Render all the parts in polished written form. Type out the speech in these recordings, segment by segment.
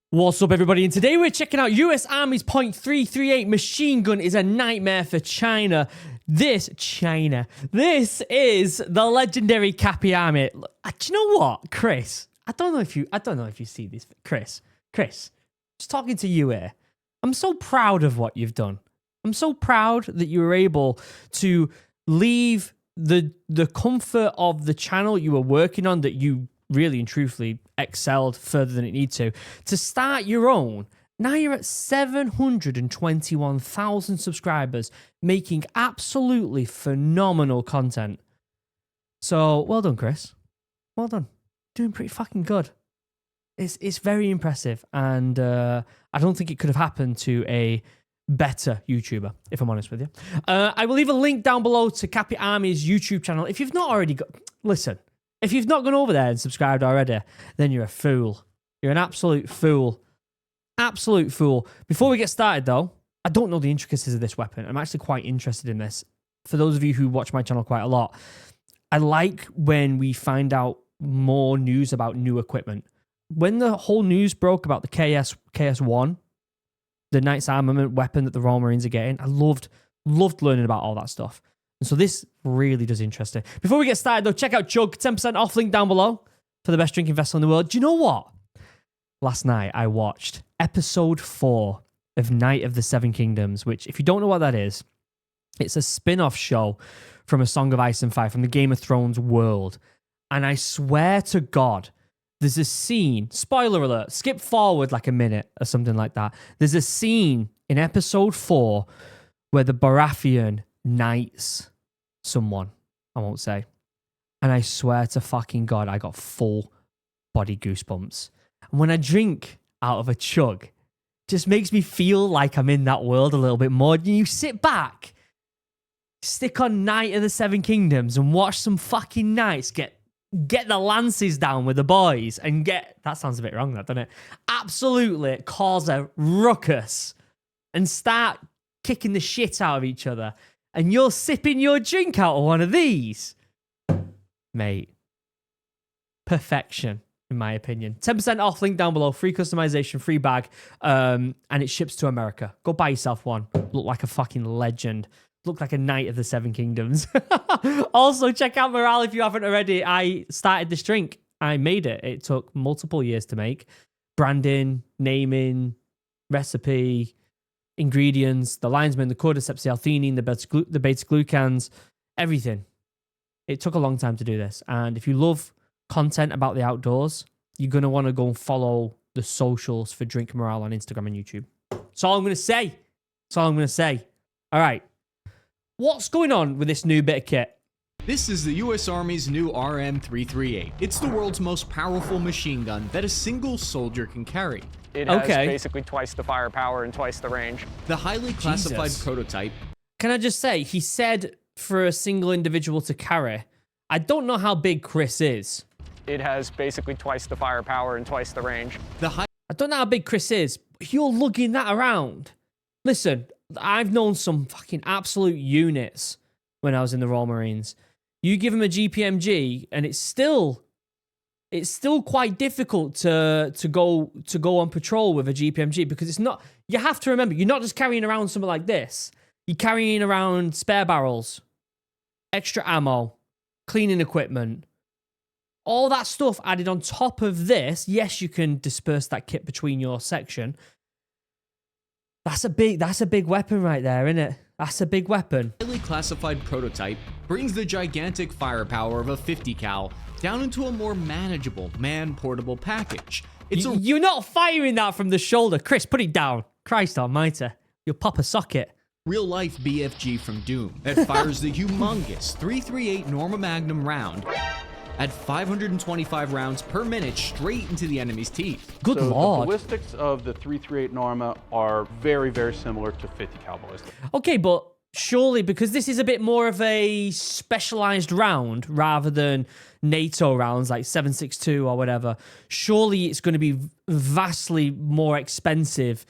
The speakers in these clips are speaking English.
What's up, everybody? And today we're checking out US Army's .338 machine gun is a nightmare for China. This is the legendary Cappy Army. Do you know what, Chris? I don't know if you see this, Chris, just talking to you here. I'm so proud of what you've done. I'm so proud that you were able to leave the comfort of the channel you were working on, that you really and truthfully excelled further than it needed to start your own. Now you're at 721,000 subscribers, making absolutely phenomenal content. So well done, Chris. Well done. Doing pretty fucking good. It's very impressive, and I don't think it could have happened to a better YouTuber, if I'm honest with you. I will leave a link down below to Cappy Army's YouTube channel. If you've not already got... Listen, if you've not gone over there and subscribed already, then you're a fool. You're an absolute fool. Absolute fool. Before we get started, though, I don't know the intricacies of this weapon. I'm actually quite interested in this. For those of you who watch my channel quite a lot, I like when we find out more news about new equipment. When the whole news broke about the KS-1, the Knight's Armament weapon that the Royal Marines are getting, I loved learning about all that stuff. And so this really does interest me. Before we get started, though, check out Chug, 10% off, link down below for the best drinking vessel in the world. Do you know what? Last night, I watched episode 4 of Night of the Seven Kingdoms, which, if you don't know what that is, it's a spin-off show from A Song of Ice and Fire, from the Game of Thrones world. And I swear to God, there's a scene, spoiler alert, skip forward like a minute or something like that. There's a scene in episode 4 where the Baratheon knights someone, I won't say. And I swear to fucking God, I got full body goosebumps. And when I drink out of a chug, it just makes me feel like I'm in that world a little bit more. And you sit back, stick on Night of the Seven Kingdoms and watch some fucking knights get the lances down with the boys and that sounds a bit wrong, that, doesn't it? Absolutely cause a ruckus and start kicking the shit out of each other. And you're sipping your drink out of one of these. Mate. Perfection, in my opinion. 10% off, link down below. Free customization, free bag. And it ships to America. Go buy yourself one. Look like a fucking legend. Look like a Knight of the Seven Kingdoms. Also, check out Morale if you haven't already. I started this drink. I made it. It took multiple years to make. Branding, naming, recipe, ingredients, the linesman, the cordyceps, the L-theanine, the beta-glucans, everything. It took a long time to do this. And if you love content about the outdoors, you're going to want to go and follow the socials for Drink Morale on Instagram and YouTube. That's all I'm going to say. That's all I'm going to say. All right. What's going on with this new bit of kit? This is the US Army's new RM338. It's the world's most powerful machine gun that a single soldier can carry. It has basically twice the firepower and twice the range. The highly classified prototype. Can I just say, he said for a single individual to carry. I don't know how big Chris is. It has basically twice the firepower and twice the range. I don't know how big Chris is, but you're lugging that around. Listen, I've known some fucking absolute units when I was in the Royal Marines. You give them a GPMG, and it's still quite difficult to go on patrol with a GPMG, because it's not. You have to remember, you're not just carrying around something like this. You're carrying around spare barrels, extra ammo, cleaning equipment, all that stuff added on top of this. Yes, you can disperse that kit between your section. That's a big weapon right there, isn't it? That's a big weapon. Highly classified prototype brings the gigantic firepower of a 50 cal down into a more manageable, man-portable package. You're not firing that from the shoulder. Chris, put it down. Christ almighty. You'll pop a socket. Real-life BFG from Doom that fires the humongous .338 Norma Magnum round at 525 rounds per minute straight into the enemy's teeth. Good Lord. The ballistics of the .338 Norma are very, very similar to 50 cal ballistics. Okay, but surely, because this is a bit more of a specialized round rather than NATO rounds like 7.62 or whatever, surely it's going to be vastly more expensive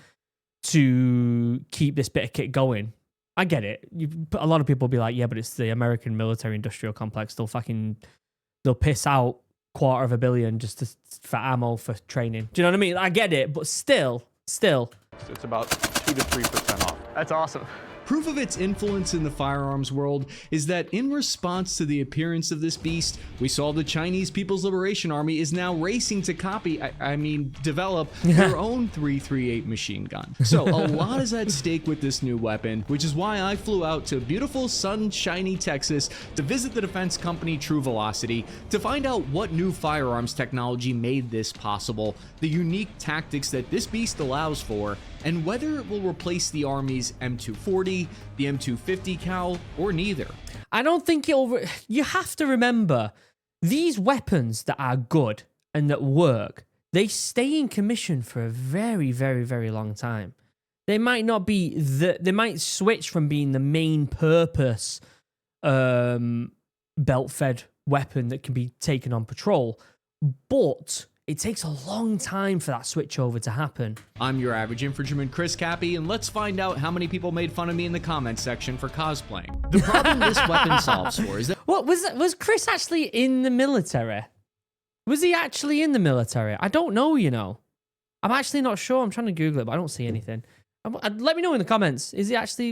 to keep this bit of kit going. I get it. A lot of people will be like, yeah, but it's the American military industrial complex. They'll piss out $250 million just for ammo for training. Do you know what I mean? I get it, but still. It's about 2 to 3% off. That's awesome. Proof of its influence in the firearms world is that in response to the appearance of this beast, we saw the Chinese People's Liberation Army is now racing to copy, develop their own 338 machine gun. So a lot is at stake with this new weapon, which is why I flew out to beautiful sunshiny Texas to visit the defense company True Velocity to find out what new firearms technology made this possible, the unique tactics that this beast allows for, and whether it will replace the Army's M240, the M250 cal, or neither. I don't think it'll... You have to remember, these weapons that are good and that work, they stay in commission for a very, very, very long time. They might not be... They might switch from being the main purpose belt-fed weapon that can be taken on patrol, but... It takes a long time for that switch over to happen. I'm your average infantryman, Chris Cappy, and let's find out how many people made fun of me in the comments section for cosplaying. The problem this weapon solves for is that... What, was Chris actually in the military? Was he actually in the military? I don't know, you know. I'm actually not sure. I'm trying to Google it, but I don't see anything. Let me know in the comments. Was he actually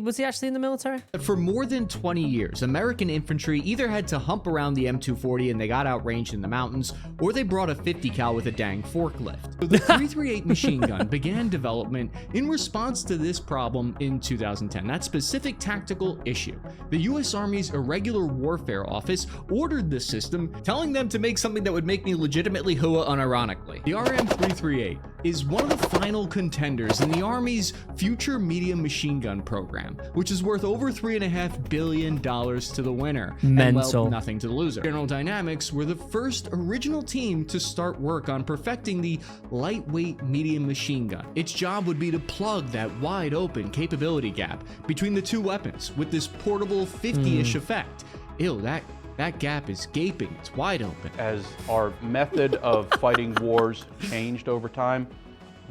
in the military? For more than 20 years, American infantry either had to hump around the M240 and they got outranged in the mountains, or they brought a 50 cal with a dang forklift. So the 338 machine gun began development in response to this problem in 2010, that specific tactical issue. The U.S. Army's Irregular Warfare Office ordered this system, telling them to make something that would make me legitimately hua unironically. The RM338 is one of the final contenders in the Army's future medium machine gun program, which is worth over $3.5 billion to the winner. Mental. And, well, nothing to the loser. General Dynamics were the first original team to start work on perfecting the lightweight medium machine gun. Its job would be to plug that wide open capability gap between the two weapons with this portable 50-ish effect. Ew, that gap is gaping. It's wide open. As our method of fighting wars changed over time,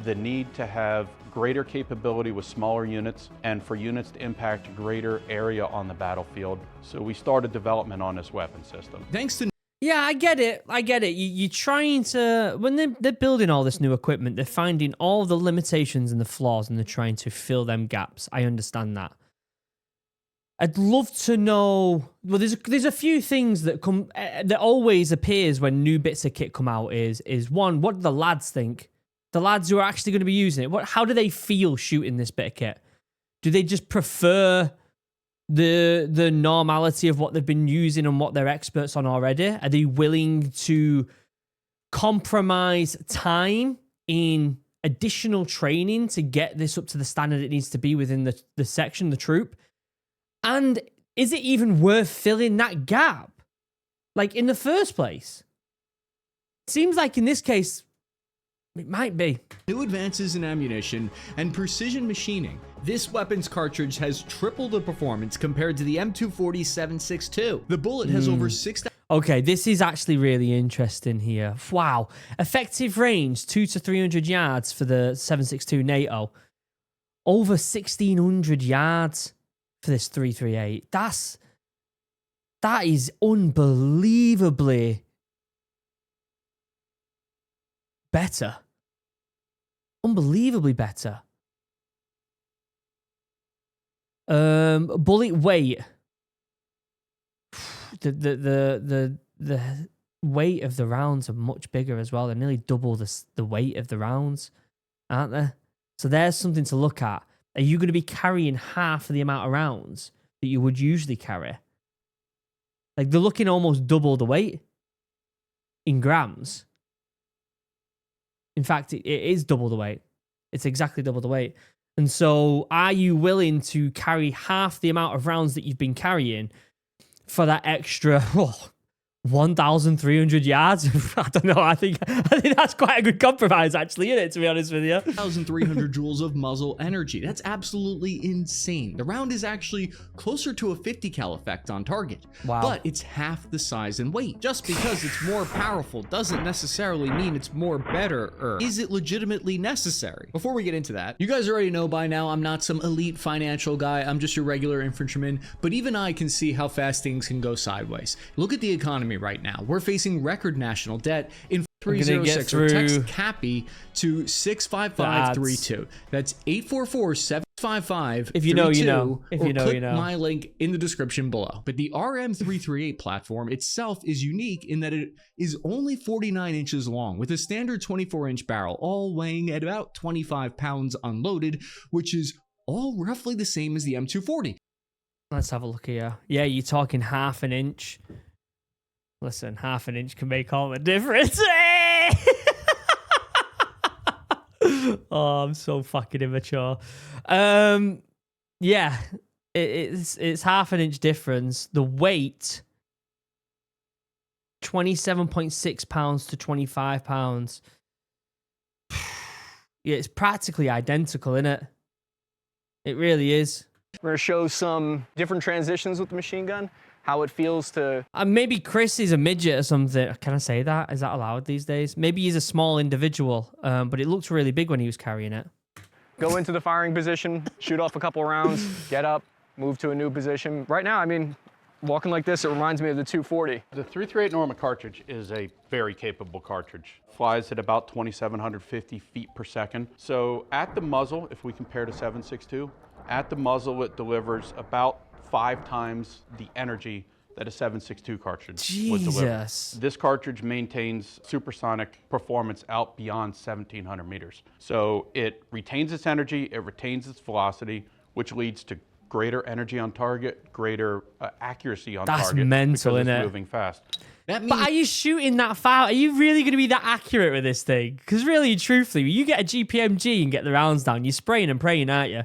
the need to have greater capability with smaller units and for units to impact greater area on the battlefield. So we started development on this weapon system. Thanks to Yeah, I get it. You're trying to... When they're building all this new equipment, they're finding all the limitations and the flaws, and they're trying to fill them gaps. I understand that. I'd love to know... Well, there's a few things that come... that always appears when new bits of kit come out is one, what do the lads think? The lads who are actually going to be using it, how do they feel shooting this bit of kit? Do they just prefer the normality of what they've been using and what they're experts on already? Are they willing to compromise time in additional training to get this up to the standard it needs to be within the section, the troop? And is it even worth filling that gap? Like, in the first place? Seems like in this case, it might be. New advances in ammunition and precision machining, this weapon's cartridge has triple the performance compared to the M240 7.62. The bullet has over 6,000... Okay, this is actually really interesting here. Wow. Effective range, 200 to 300 yards for the 7.62 NATO. Over 1,600 yards for this 338. That is unbelievably better. Unbelievably better. Bullet weight. The weight of the rounds are much bigger as well. They're nearly double the weight of the rounds, aren't they? So there's something to look at. Are you going to be carrying half of the amount of rounds that you would usually carry? Like, they're looking almost double the weight in grams. In fact, it is double the weight. It's exactly double the weight. And so, are you willing to carry half the amount of rounds that you've been carrying for that extra 1,300 yards? I don't know. I think that's quite a good compromise, actually, isn't it, to be honest with you? 1,300 joules of muzzle energy. That's absolutely insane. The round is actually closer to a 50 cal effect on target. Wow. But it's half the size and weight. Just because it's more powerful doesn't necessarily mean it's more better. Is it legitimately necessary? Before we get into that, you guys already know by now I'm not some elite financial guy. I'm just your regular infantryman. But even I can see how fast things can go sideways. Look at the economy Army right now. We're facing record national debt. In gonna get 306 or text through Cappy to 65532. That's 844-755. If you know, you know. If you know, click you know. my link in the description below. But the RM338 platform itself is unique in that it is only 49 inches long with a standard 24-inch barrel, all weighing at about 25 pounds unloaded, which is all roughly the same as the M240. Let's have a look here. Yeah, you're talking half an inch. Listen, half an inch can make all the difference. Oh, I'm so fucking immature. Yeah, it's half an inch difference. The weight, 27.6 pounds to 25 pounds. Yeah, it's practically identical, isn't it? It really is. We're going to show some different transitions with the machine gun, how it feels to... Maybe Chris is a midget or something. Can I say that? Is that allowed these days? Maybe he's a small individual, but it looked really big when he was carrying it. Go into the firing position, shoot off a couple rounds, get up, move to a new position. Right now, I mean, walking like this, it reminds me of the 240. The 338 Norma cartridge is a very capable cartridge. Flies at about 2,750 feet per second. So at the muzzle, if we compare to 7.62, at the muzzle it delivers about 5 times the energy that a 7.62 cartridge would deliver. Jesus. This cartridge maintains supersonic performance out beyond 1,700 meters. So it retains its energy, it retains its velocity, which leads to greater energy on target, greater accuracy on target. That's mental, because innit? it's moving fast. That means But are you shooting that far? Are you really going to be that accurate with this thing? Because really and truthfully, when you get a GPMG and get the rounds down, you're spraying and praying, aren't you?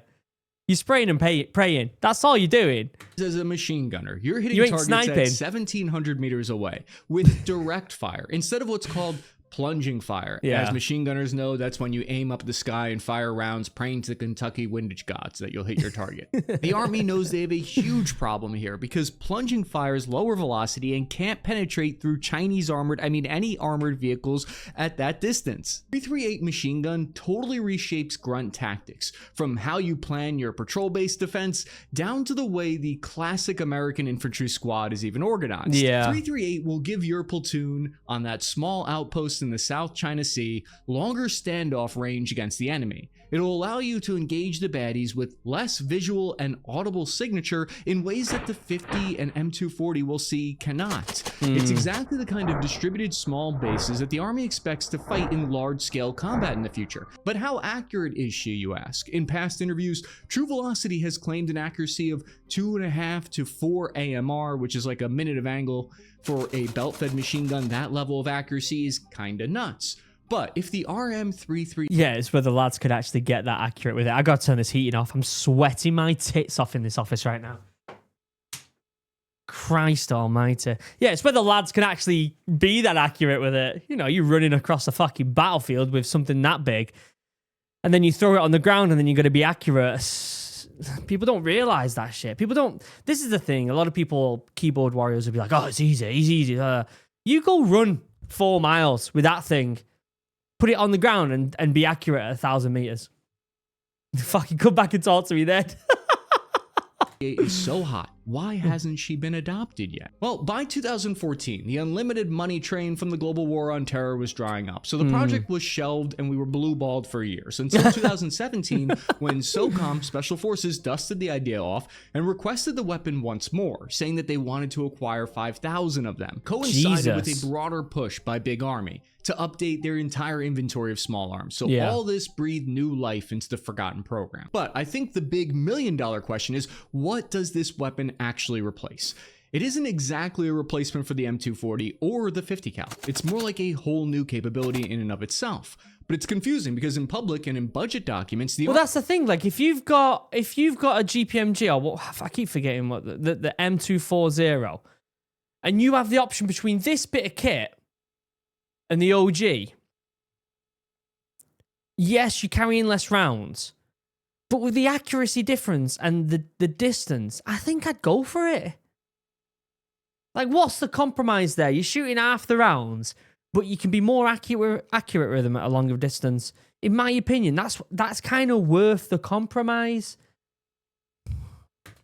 You're spraying and praying. That's all you're doing. as a machine gunner, you're hitting You ain't targets sniping. at 1,700 meters away with direct fire instead of what's called plunging fire. Yeah. As machine gunners know, that's when you aim up the sky and fire rounds praying to the Kentucky windage gods that you'll hit your target. The Army knows they have a huge problem here because plunging fires lower velocity and can't penetrate through any armored vehicles at that distance. 338 machine gun totally reshapes grunt tactics, from how you plan your patrol-based defense down to the way the classic American infantry squad is even organized. Yeah. 338 will give your platoon on that small outpost in the South China Sea longer standoff range against the enemy. It'll allow you to engage the baddies with less visual and audible signature in ways that the 50 and M240 we'll see cannot. It's exactly the kind of distributed small bases that the Army expects to fight in large-scale combat in the future. But how accurate is she, you ask? In past interviews, True Velocity has claimed an accuracy of 2.5 to 4 AMR, which is like a minute of angle. For a belt-fed machine gun, that level of accuracy is kinda nuts. But if the RM33... Yeah, it's where the lads could actually get that accurate with it. I got to turn this heating off. I'm sweating my tits off in this office right now. Christ almighty. Yeah, it's where the lads can actually be that accurate with it. You know, you're running across a fucking battlefield with something that big, and then you throw it on the ground, and then you're going to be accurate. People don't realize that shit. People don't... This is the thing. A lot of people, keyboard warriors, will be like, oh, it's easy. You go run 4 miles with that thing, put it on the ground and be accurate at 1,000 meters. Fucking come back and talk to me then. is so hot. Why hasn't she been adopted yet? Well, by 2014, the unlimited money train from the global war on terror was drying up. So the project was shelved and we were blue-balled for years until 2017 when SOCOM Special Forces dusted the idea off and requested the weapon once more, saying that they wanted to acquire 5,000 of them, coincided with a broader push by Big Army to update their entire inventory of small arms. So all this breathed new life into the forgotten program. But I think the big million-dollar question is, what does this weapon actually replace? It isn't exactly a replacement for the M240 or the 50 cal. It's more like a whole new capability in and of itself. But it's confusing because in public and in budget documents, well, that's the thing. Like, if you've got a GPMG, or what, I keep forgetting what the M240, and you have the option between this bit of kit and the OG, yes, you're carrying less rounds, but with the accuracy difference and the distance, I think I'd go for it. Like, what's the compromise there? You're shooting half the rounds, but you can be more accurate with them at a longer distance. In my opinion, that's kind of worth the compromise.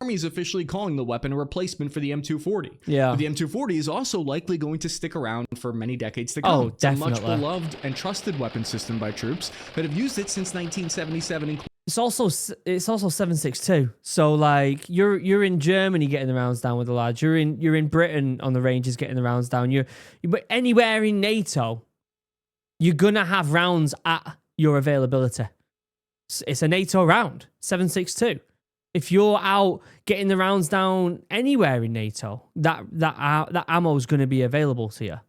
Army is officially calling the weapon a replacement for the M240. Yeah. But the M240 is also likely going to stick around for many decades to come. Oh, It's a much definitely. beloved and trusted weapon system by troops that have used it since 1977, It's also 7.62. So like you're in Germany getting the rounds down with the lads. You're in Britain on the ranges getting the rounds down. But anywhere in NATO, you're gonna have rounds at your availability. It's a NATO round, 7.62. If you're out getting the rounds down anywhere in NATO, that ammo is going to be available to you.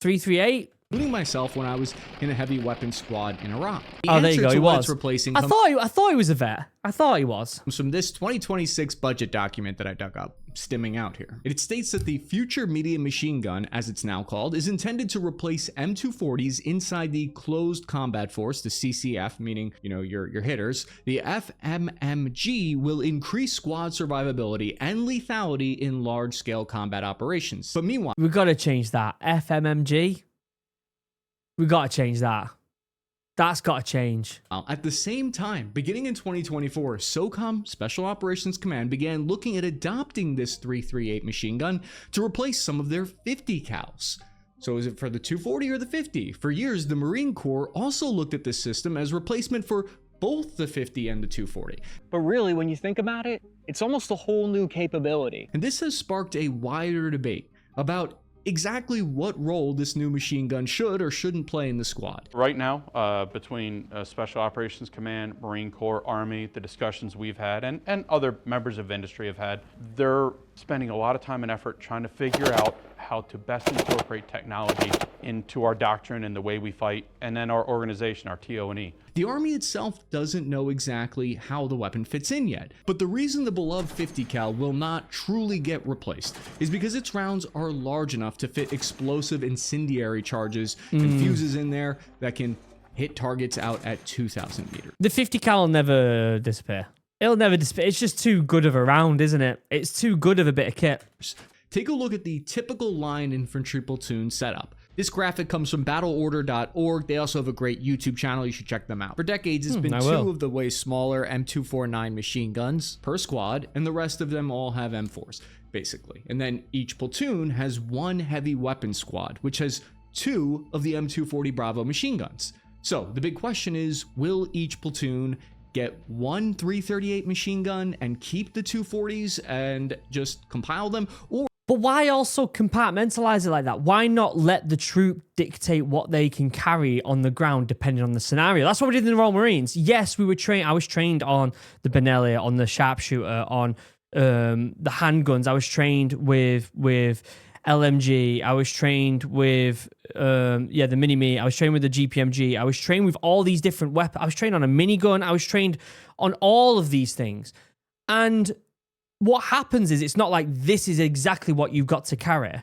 338. including myself when I was in a heavy weapons squad in Iraq. Oh, there you go. He What was. it's replacing I thought he was a vet. I thought he was. comes from this 2026 budget document that I dug up, stimming out here. It states that the future medium machine gun, as it's now called, is intended to replace M240s inside the closed combat force, the CCF, meaning, you know, your hitters. The FMMG will increase squad survivability and lethality in large-scale combat operations. But meanwhile, We got to change that. FMMG. We got to change that. That's got to change. at the same time, beginning in 2024, SOCOM, Special Operations Command, began looking at adopting this 338 machine gun to replace some of their 50 cals. So is it for the 240 or the 50? For years, the Marine Corps also looked at this system as replacement for both the 50 and the 240. But really, when you think about it, it's almost a whole new capability. And this has sparked a wider debate about exactly what role this new machine gun should or shouldn't play in the squad. Right now, between Special Operations Command, Marine Corps, Army, the discussions we've had, and other members of industry have had, they're spending a lot of time and effort trying to figure out how to best incorporate technology into our doctrine and the way we fight, and then our organization, our TO&E. The Army itself doesn't know exactly how the weapon fits in yet, but the reason the beloved 50 cal will not truly get replaced is because its rounds are large enough to fit explosive incendiary charges and fuses in there that can hit targets out at 2,000 meters. The 50 cal will never disappear. It'll never disappear. It's just too good of a round, isn't it? It's too good of a bit of kit. Take a look at the typical line infantry platoon setup. This graphic comes from battleorder.org. They also have a great YouTube channel. You should check them out. For decades, it's been I two will. of the way smaller M249 machine guns per squad, and the rest of them all have M4s, basically. And then each platoon has one heavy weapon squad, which has two of the M240 Bravo machine guns. So the big question is, will each platoon get one 338 machine gun and keep the 240s and just compile them, or But why also compartmentalize it like that? Why not let the troop dictate what they can carry on the ground depending on the scenario? That's what we did in the Royal Marines. Yes, we were trained. I was trained on the Benelli, on the sharpshooter, on the handguns. I was trained with LMG. I was trained with the Mini-Me. I was trained with the GPMG. I was trained with all these different weapons. I was trained on a minigun. I was trained on all of these things. And what happens is it's not like this is exactly what you've got to carry.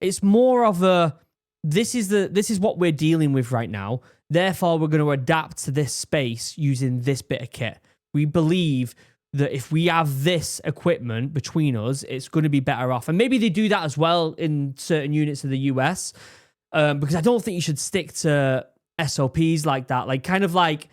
It's more of a this is what we're dealing with right now. Therefore, we're going to adapt to this space using this bit of kit. We believe that if we have this equipment between us, it's going to be better off. And maybe they do that as well in certain units of the US, because I don't think you should stick to SOPs like that. Like kind of like,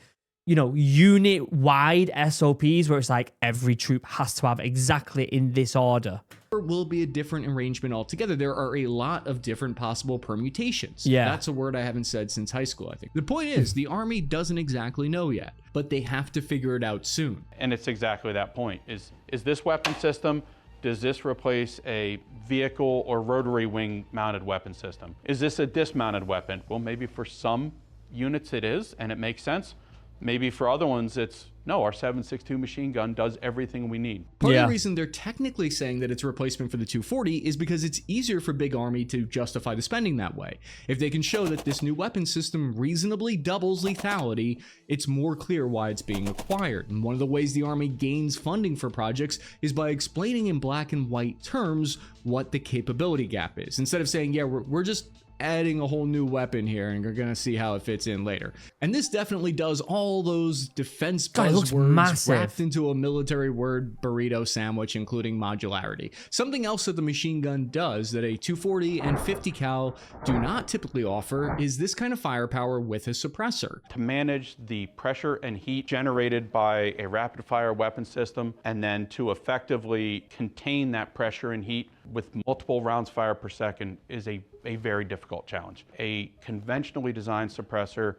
you know, unit-wide SOPs where it's like every troop has to have exactly in this order. will be a different arrangement altogether. There are a lot of different possible permutations. Yeah. That's a word I haven't said since high school, I think. The point is, the Army doesn't exactly know yet, but they have to figure it out soon. And it's exactly that point. Is this weapon system, does this replace a vehicle or rotary wing mounted weapon system? Is this a dismounted weapon? Well, maybe for some units it is, and it makes sense. Maybe for other ones, it's, no, our 7.62 machine gun does everything we need. Part of the reason they're technically saying that it's a replacement for the 240 is because it's easier for Big Army to justify the spending that way. If they can show that this new weapon system reasonably doubles lethality, it's more clear why it's being acquired. And one of the ways the Army gains funding for projects is by explaining in black and white terms what the capability gap is. Instead of saying, yeah, we're just adding a whole new weapon here, and you're gonna see how it fits in later. And this definitely does all those defense God, it looks buzzwords massive. wrapped into a military word burrito sandwich, including modularity. Something else that the machine gun does that a 240 and 50 cal do not typically offer is this kind of firepower with a suppressor. To manage the pressure and heat generated by a rapid fire weapon system, and then to effectively contain that pressure and heat with multiple rounds fired per second is a very difficult challenge. A conventionally designed suppressor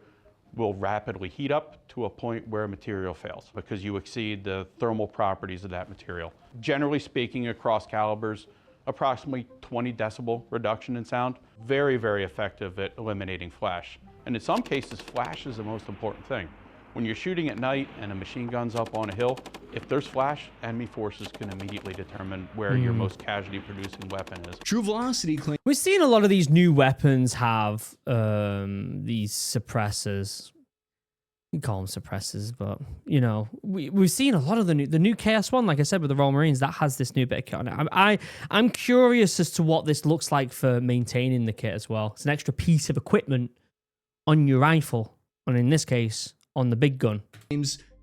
will rapidly heat up to a point where material fails because you exceed the thermal properties of that material. Generally speaking, across calibers, approximately 20 decibel reduction in sound. Very, very effective at eliminating flash. And in some cases, flash is the most important thing. When you're shooting at night and a machine gun's up on a hill, if there's flash, enemy forces can immediately determine where your most casualty-producing weapon is. True Velocity claims We're seeing a lot of these new weapons have these suppressors. We call them suppressors, but you know, we've seen a lot of the new Chaos one, like I said, with the Royal Marines, that has this new bit of kit on it. I'm curious as to what this looks like for maintaining the kit as well. It's an extra piece of equipment on your rifle, and in this case, on the big gun.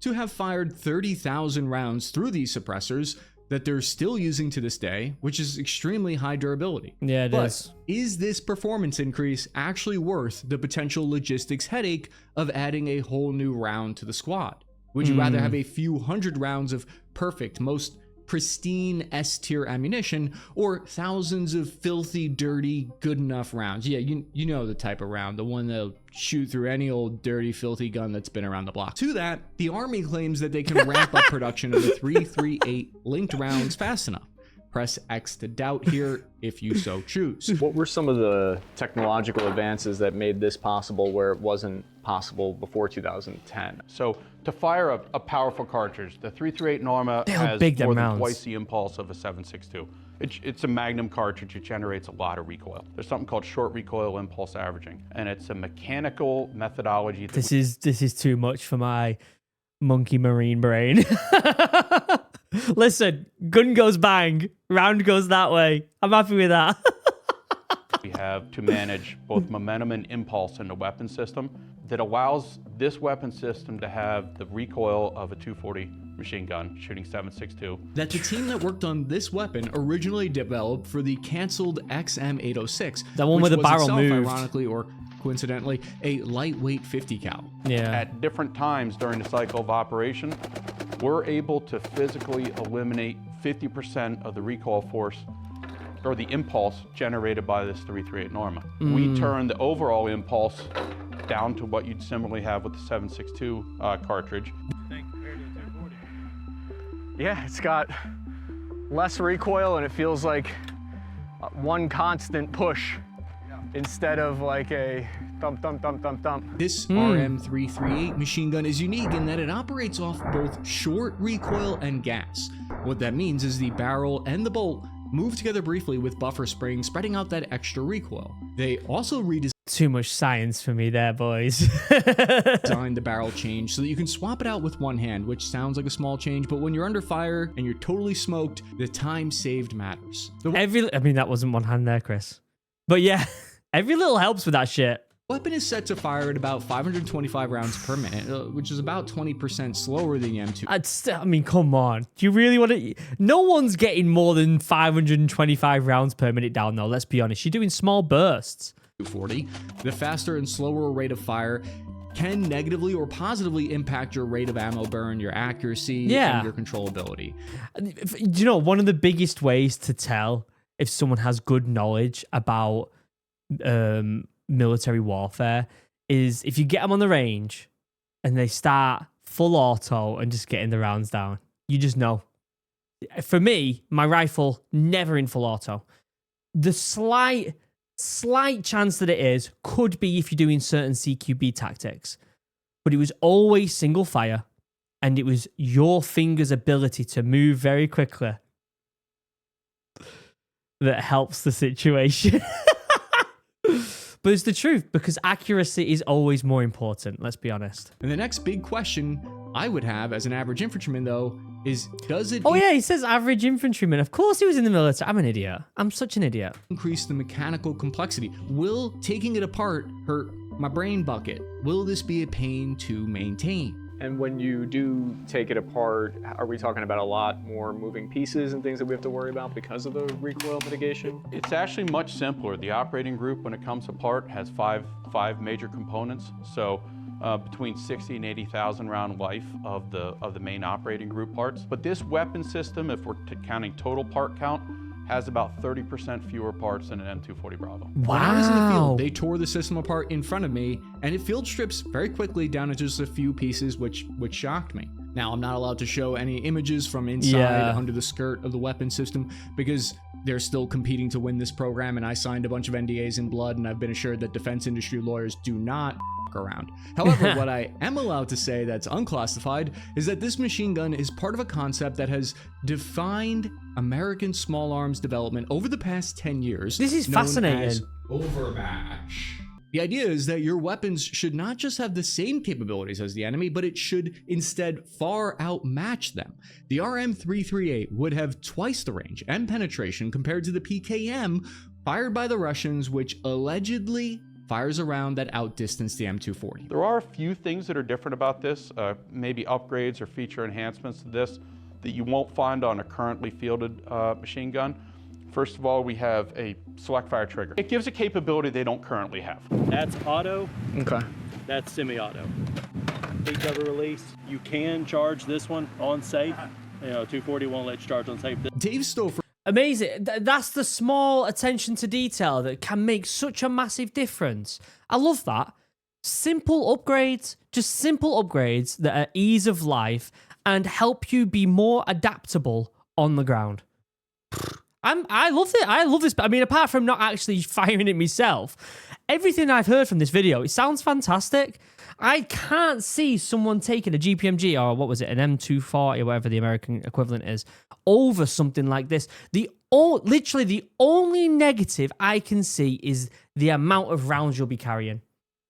to have fired 30,000 rounds through these suppressors that they're still using to this day, which is extremely high durability. Yeah, it but is. Is this performance increase actually worth the potential logistics headache of adding a whole new round to the squad? Would you rather have a few hundred rounds of perfect, most pristine S-tier ammunition, or thousands of filthy, dirty, good enough rounds? Yeah, you know the type of round, the one that'll shoot through any old dirty, filthy gun that's been around the block. To that, the Army claims that they can ramp up production of the 338 linked rounds fast enough. Press X to doubt here if you so choose. What were some of the technological advances that made this possible where it wasn't possible before 2010? So to fire a powerful cartridge, the 338 Norma How has big them more than rounds. twice the impulse of a 7.62. It's a Magnum cartridge. It generates a lot of recoil. There's something called short recoil impulse averaging, and it's a mechanical methodology. That This is too much for my monkey marine brain. Listen, gun goes bang, round goes that way. I'm happy with that. we have to manage both momentum and impulse in the weapon system that allows this weapon system to have the recoil of a 240 machine gun shooting 7.62. That the team that worked on this weapon originally developed for the canceled XM806. That one which where the was barrel itself, moved. Ironically or coincidentally, a lightweight 50 cal. Yeah. At different times during the cycle of operation, we're able to physically eliminate 50% of the recoil force or the impulse generated by this 338 Norma. We turn the overall impulse down to what you'd similarly have with the 7.62 cartridge. Yeah, it's got less recoil and it feels like one constant push instead of like a thump, thump, thump, thump, thump. This RM338 machine gun is unique in that it operates off both short recoil and gas. What that means is the barrel and the bolt move together briefly with buffer springs, spreading out that extra recoil. They also redesigned Too much science for me there, boys. the barrel change so that you can swap it out with one hand, which sounds like a small change, but when you're under fire and you're totally smoked, the time saved matters. I mean, that wasn't one hand there, Chris. But yeah, every little helps with that shit. Weapon is set to fire at about 525 rounds per minute, which is about 20% slower than the M2. I mean, come on. Do you really want to... No one's getting more than 525 rounds per minute down, though. Let's be honest. You're doing small bursts. 240. The faster and slower rate of fire can negatively or positively impact your rate of ammo burn, your accuracy, and your controllability. Do you know, one of the biggest ways to tell if someone has good knowledge about military warfare is if you get them on the range and they start full auto and just getting the rounds down. You just know. For me, my rifle, never in full auto. The slight chance that it is could be if you're doing certain CQB tactics, but it was always single fire, and it was your finger's ability to move very quickly that helps the situation. But it's the truth, because accuracy is always more important, let's be honest. And the next big question I would have as an average infantryman, though, is, does it Oh yeah, he says average infantryman. Of course he was in the military. I'm an idiot. I'm such an idiot. increase the mechanical complexity? Will taking it apart hurt my brain bucket? Will this be a pain to maintain? And when you do take it apart, are we talking about a lot more moving pieces and things that we have to worry about because of the recoil mitigation? It's actually much simpler. The operating group, when it comes apart, has five major components. So between 60 and 80,000 round life of the main operating group parts. But this weapon system, if we're counting total part count, has about 30% fewer parts than an M240 Bravo. When I was in the Wow. field, they tore the system apart in front of me, and it field strips very quickly down to just a few pieces, which shocked me. Now, I'm not allowed to show any images from inside Yeah. under the skirt of the weapon system because they're still competing to win this program, and I signed a bunch of NDAs in blood, and I've been assured that defense industry lawyers do not around. However, what I am allowed to say that's unclassified is that this machine gun is part of a concept that has defined American small arms development over the past 10 years. This is known fascinating. as Overmatch. The idea is that your weapons should not just have the same capabilities as the enemy, but it should instead far outmatch them. The RM338 would have twice the range and penetration compared to the PKM fired by the Russians, which allegedly fires a round that outdistanced the M240. There are a few things that are different about this, maybe upgrades or feature enhancements to this that you won't find on a currently fielded machine gun. First of all, we have a select fire trigger. It gives a capability they don't currently have. That's auto, Okay. that's semi-auto. Heat cover release, you can charge this one on safe. 240 won't let you charge on safe. Dave Stouffer Amazing. That's the small attention to detail that can make such a massive difference. I love that. Simple upgrades, just simple upgrades that are ease of life and help you be more adaptable on the ground. I love it. I love this. I mean, apart from not actually firing it myself, everything I've heard from this video, it sounds fantastic. I can't see someone taking a GPMG or what was it, an M240 or whatever the American equivalent is, over something like this. Literally the only negative I can see is the amount of rounds you'll be carrying.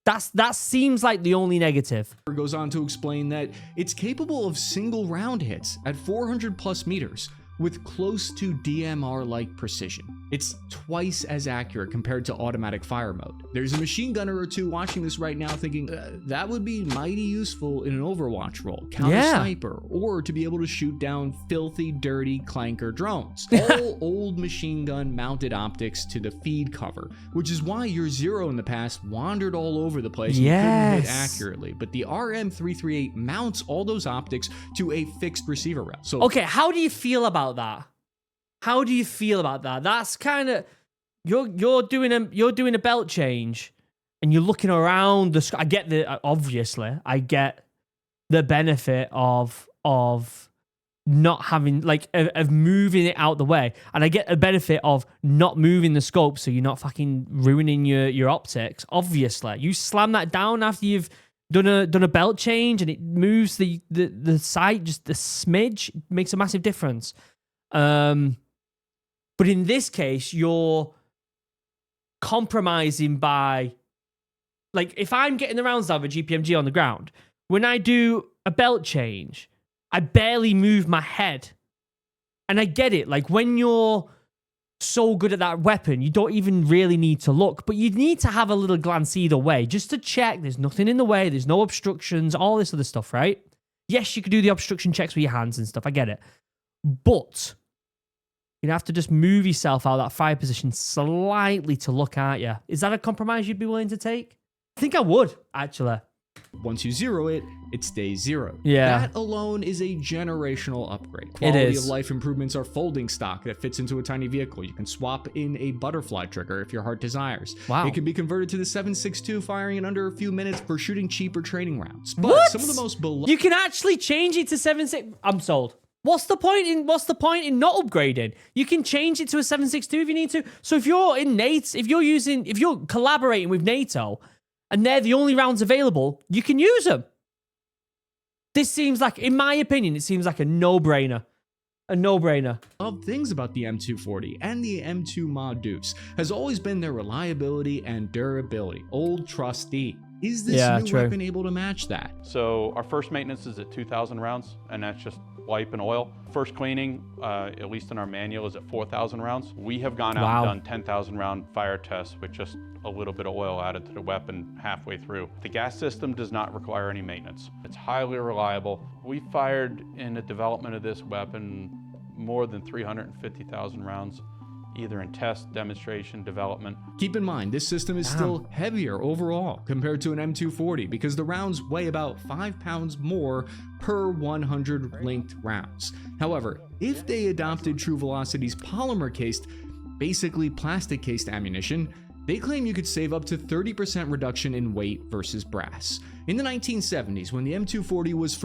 That seems like the only negative. goes on to explain that it's capable of single round hits at 400 plus meters with close to DMR-like precision. It's twice as accurate compared to automatic fire mode. There's a machine gunner or two watching this right now thinking, that would be mighty useful in an Overwatch role, counter-sniper, or to be able to shoot down filthy, dirty clanker drones. All old machine gun mounted optics to the feed cover, which is why your Zero in the past wandered all over the place and couldn't hit accurately. But the RM338 mounts all those optics to a fixed receiver route. So Okay, how do you feel about that? How do you feel about that? That's kind of you're doing a belt change, and you're looking around the. I get I get the benefit of not having of moving it out the way, and I get the benefit of not moving the scope, so you're not fucking ruining your optics. Obviously, you slam that down after you've done a belt change, and it moves the sight just a smidge. It makes a massive difference. But in this case, you're compromising by, if I'm getting the rounds out of a GPMG on the ground, when I do a belt change, I barely move my head. And I get it. When you're so good at that weapon, you don't even really need to look, but you need to have a little glance either way, just to check there's nothing in the way, there's no obstructions, all this other stuff, right? Yes, you could do the obstruction checks with your hands and stuff, I get it. But you'd have to just move yourself out of that fire position slightly to look at you. Is that a compromise you'd be willing to take? I think I would, actually. once you zero it, it stays zero. Yeah. That alone is a generational upgrade. Quality of life improvements are folding stock that fits into a tiny vehicle. You can swap in a butterfly trigger if your heart desires. Wow. It can be converted to the 7.62, firing in under a few minutes for shooting cheaper training rounds. But some of the most beloved... You can actually change it to 7.6. I'm sold. What's the point in not upgrading? You can change it to a 7.62 if you need to. So if you're in NATO, if you're collaborating with NATO and they're the only rounds available, you can use them. This seems like, in my opinion, it seems like a no-brainer. A no-brainer. Of things about the M240 and the M2 Mod Deuce has always been their reliability and durability. Old trusty. Is this new weapon able to match that? So our first maintenance is at 2,000 rounds, and that's just wipe and oil. First cleaning, at least in our manual, is at 4,000 rounds. We have gone out Wow. and done 10,000 round fire tests with just a little bit of oil added to the weapon halfway through. The gas system does not require any maintenance. It's highly reliable. We fired in the development of this weapon more than 350,000 rounds, either in test, demonstration, development. Keep in mind, this system is still heavier overall compared to an M240 because the rounds weigh about 5 pounds more per 100 linked rounds. However, if they adopted True Velocity's polymer-cased, basically plastic-cased ammunition, they claim you could save up to 30% reduction in weight versus brass. In the 1970s, when the M240 was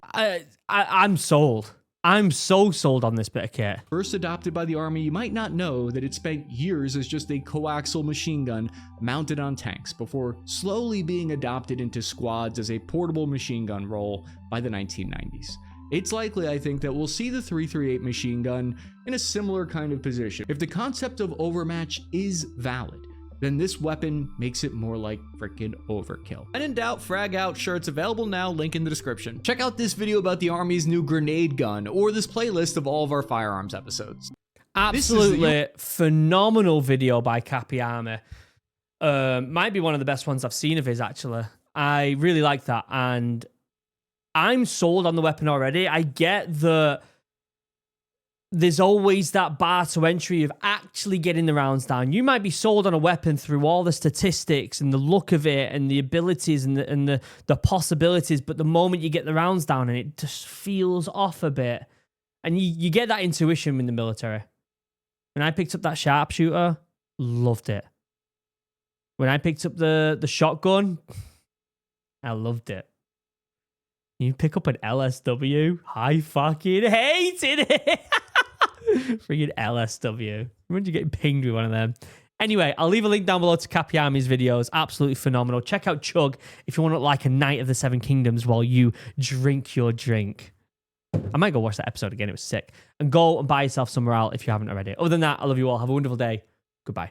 I'm sold. I'm so sold on this bit of kit. first adopted by the Army, you might not know that it spent years as just a coaxial machine gun mounted on tanks before slowly being adopted into squads as a portable machine gun role by the 1990s. It's likely, I think, that we'll see the 338 machine gun in a similar kind of position. If the concept of overmatch is valid, then this weapon makes it more like frickin' overkill. When in doubt, frag out shirts available now, link in the description. Check out this video about the Army's new grenade gun, or this playlist of all of our firearms episodes. Absolutely phenomenal video by Cappy Army. Might be one of the best ones I've seen of his, actually. I really like that, and I'm sold on the weapon already. I get that there's always that bar to entry of actually getting the rounds down. You might be sold on a weapon through all the statistics and the look of it and the abilities and the possibilities, but the moment you get the rounds down and it just feels off a bit, and you get that intuition in the military. When I picked up that sharpshooter, loved it. When I picked up the shotgun, I loved it. You pick up an LSW, I fucking hated it. Freaking LSW. Remember you getting pinged with one of them. Anyway, I'll leave a link down below to Cappy Army's videos. Absolutely phenomenal. Check out Chug if you want to look like a Knight of the Seven Kingdoms while you drink your drink. I might go watch that episode again. It was sick. And go and buy yourself some morale if you haven't already. Other than that, I love you all. Have a wonderful day. Goodbye.